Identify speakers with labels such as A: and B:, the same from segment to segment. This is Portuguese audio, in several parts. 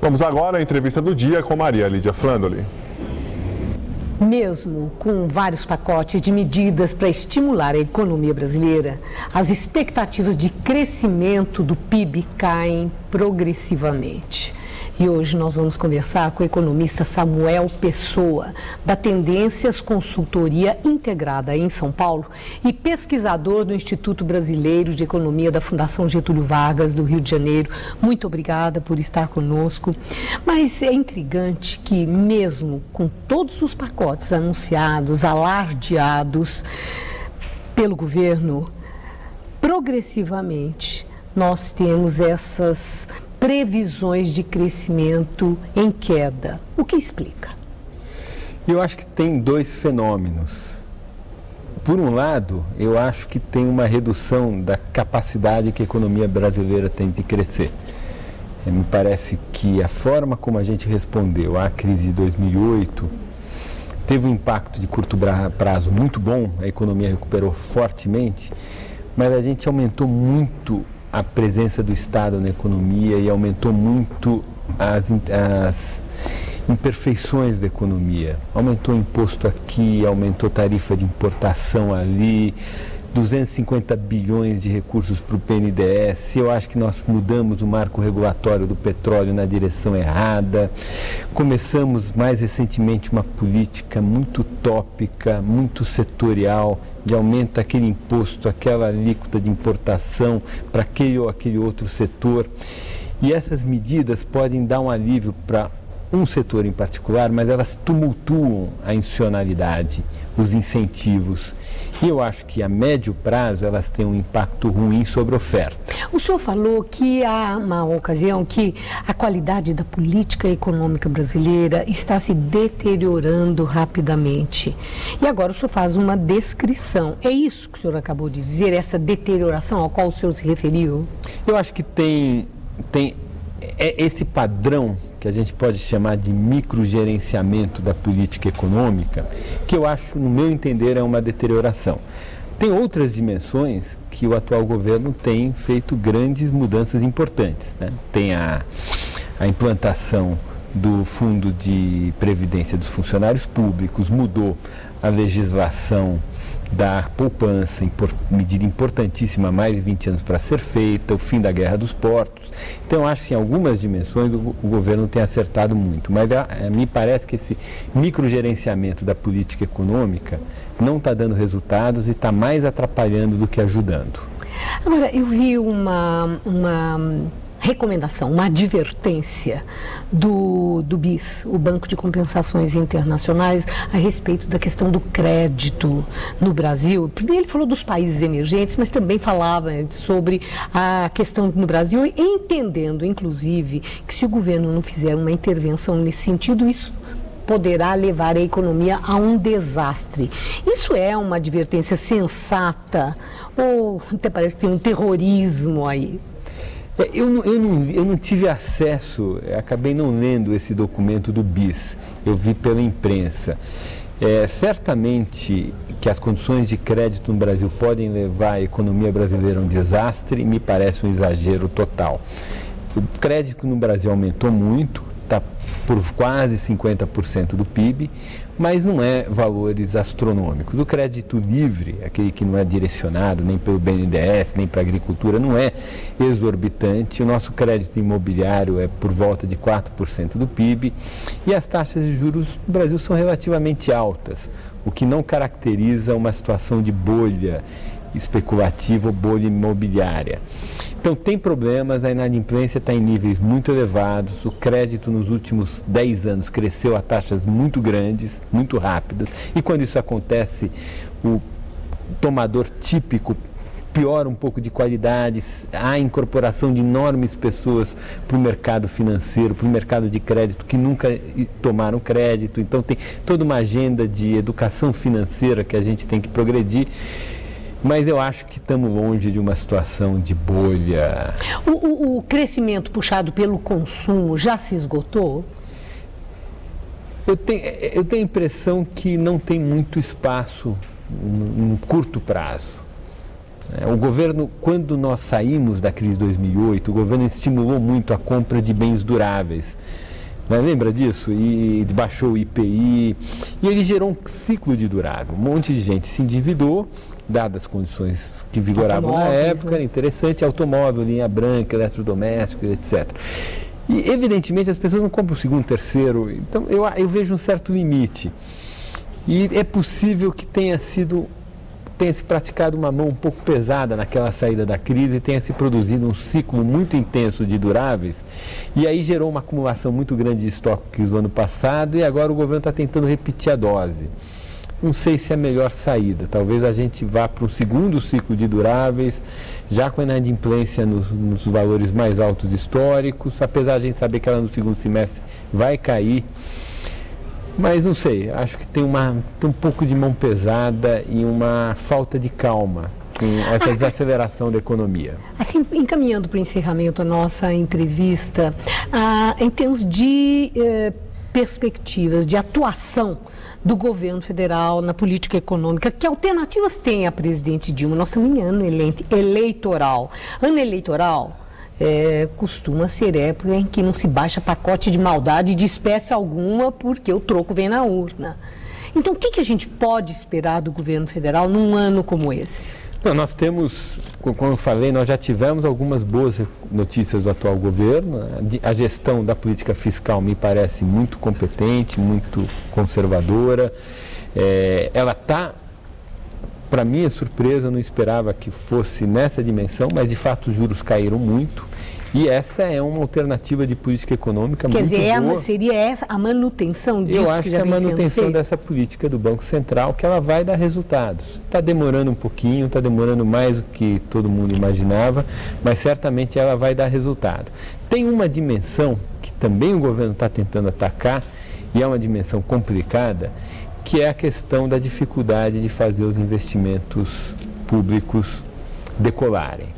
A: Vamos agora à entrevista do dia com Maria Lídia Flandoli.
B: Mesmo com vários pacotes de medidas para estimular a economia brasileira, as expectativas de crescimento do PIB caem progressivamente. E hoje nós vamos conversar com o economista Samuel Pessoa, da Tendências Consultoria Integrada em São Paulo e pesquisador do Instituto Brasileiro de Economia da Fundação Getúlio Vargas, do Rio de Janeiro. Muito obrigada por estar conosco. Mas é intrigante que, mesmo com todos os pacotes anunciados, alardeados pelo governo, progressivamente nós temos essas previsões de crescimento em queda. O que explica?
C: Eu acho que tem dois fenômenos. Por um lado, eu acho que tem uma redução da capacidade que a economia brasileira tem de crescer. Me parece que a forma como a gente respondeu à crise de 2008 teve um impacto de curto prazo muito bom, a economia recuperou fortemente, mas a gente aumentou muito a presença do Estado na economia e aumentou muito as imperfeições da economia. Aumentou imposto aqui, aumentou tarifa de importação ali, 250 bilhões de recursos para o BNDES. Eu acho que nós mudamos o marco regulatório do petróleo na direção errada. Começamos mais recentemente uma política muito utópica, muito setorial, de aumento daquele imposto, aquela alíquota de importação para aquele ou aquele outro setor. E essas medidas podem dar um alívio para um setor em particular, mas elas tumultuam a institucionalidade, os incentivos. E eu acho que a médio prazo elas têm um impacto ruim sobre a oferta.
B: O senhor falou que há uma ocasião que a qualidade da política econômica brasileira está se deteriorando rapidamente. E agora o senhor faz uma descrição. É isso que o senhor acabou de dizer, essa deterioração ao qual o senhor se referiu?
C: Eu acho que tem esse padrão que a gente pode chamar de microgerenciamento da política econômica, que eu acho, no meu entender, é uma deterioração. Tem outras dimensões que o atual governo tem feito grandes mudanças importantes, né? Tem a implantação do Fundo de Previdência dos Funcionários Públicos, mudou a legislação da poupança, medida importantíssima, há mais de 20 anos para ser feita, o fim da guerra dos portos. Então, acho que em algumas dimensões o governo tem acertado muito, mas me parece que esse microgerenciamento da política econômica não está dando resultados e está mais atrapalhando do que ajudando.
B: Agora, eu vi uma recomendação, uma advertência do BIS, o Banco de Compensações Internacionais, a respeito da questão do crédito no Brasil. Ele falou dos países emergentes, mas também falava sobre a questão no Brasil, entendendo, inclusive, que se o governo não fizer uma intervenção nesse sentido, isso poderá levar a economia a um desastre. Isso é uma advertência sensata ou até parece que tem um terrorismo aí?
C: Eu não tive acesso, acabei não lendo esse documento do BIS, eu vi pela imprensa. Certamente que as condições de crédito no Brasil podem levar a economia brasileira a um desastre, me parece um exagero total. O crédito no Brasil aumentou muito, está por quase 50% do PIB, mas não é valores astronômicos. O crédito livre, aquele que não é direcionado nem pelo BNDES, nem para a agricultura, não é exorbitante. O nosso crédito imobiliário é por volta de 4% do PIB e as taxas de juros no Brasil são relativamente altas, o que não caracteriza uma situação de bolha especulativa ou bolha imobiliária. Então tem problemas, a inadimplência está em níveis muito elevados, o crédito nos últimos 10 anos cresceu a taxas muito grandes, muito rápidas, e quando isso acontece, o tomador típico piora um pouco de qualidade, há incorporação de enormes pessoas para o mercado financeiro, para o mercado de crédito que nunca tomaram crédito, então tem toda uma agenda de educação financeira que a gente tem que progredir. Mas eu acho que estamos longe de uma situação de bolha.
B: O crescimento puxado pelo consumo já se esgotou?
C: Eu tenho a impressão que não tem muito espaço no curto prazo. O governo, quando nós saímos da crise de 2008, o governo estimulou muito a compra de bens duráveis. Lembra disso? E baixou o IPI, e ele gerou um ciclo de durável. Um monte de gente se endividou, dadas as condições que vigoravam na época, né? Era interessante, automóvel, linha branca, eletrodomésticos, etc. E, evidentemente, as pessoas não compram o segundo, terceiro, então eu vejo um certo limite. E é possível que tenha se praticado uma mão um pouco pesada naquela saída da crise e tenha se produzido um ciclo muito intenso de duráveis, e aí gerou uma acumulação muito grande de estoques no ano passado, e agora o governo está tentando repetir a dose. Não sei se é a melhor saída. Talvez a gente vá para um segundo ciclo de duráveis, já com a inadimplência nos valores mais altos históricos, apesar de a gente saber que ela no segundo semestre vai cair. Mas não sei, acho que tem um pouco de mão pesada e uma falta de calma com essa desaceleração da economia.
B: Assim, encaminhando para o encerramento a nossa entrevista, em termos de perspectivas, de atuação do governo federal na política econômica, que alternativas tem a presidente Dilma? Nós estamos em ano eleitoral. Ano eleitoral costuma ser época em que não se baixa pacote de maldade de espécie alguma, porque o troco vem na urna. Então, o que a gente pode esperar do governo federal num ano como esse?
C: Nós temos, como eu falei, nós já tivemos algumas boas notícias do atual governo. A gestão da política fiscal me parece muito competente, muito conservadora. Ela está, para minha surpresa, eu não esperava que fosse nessa dimensão, mas de fato os juros caíram muito. E essa é uma alternativa de política econômica muito boa. Quer dizer,
B: seria essa a manutenção disso?
C: Eu acho que a manutenção dessa política do Banco Central, que ela vai dar resultados. Está demorando um pouquinho, está demorando mais do que todo mundo imaginava, mas certamente ela vai dar resultado. Tem uma dimensão que também o governo está tentando atacar, e é uma dimensão complicada, que é a questão da dificuldade de fazer os investimentos públicos decolarem.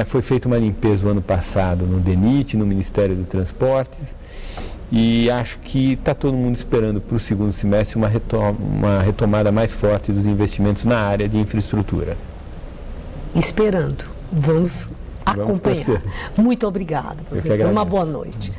C: Foi feita uma limpeza o ano passado no DENIT, no Ministério dos Transportes, e acho que está todo mundo esperando para o segundo semestre uma retomada mais forte dos investimentos na área de infraestrutura.
B: Esperando. Vamos acompanhar. Muito obrigada, professor. Uma boa noite.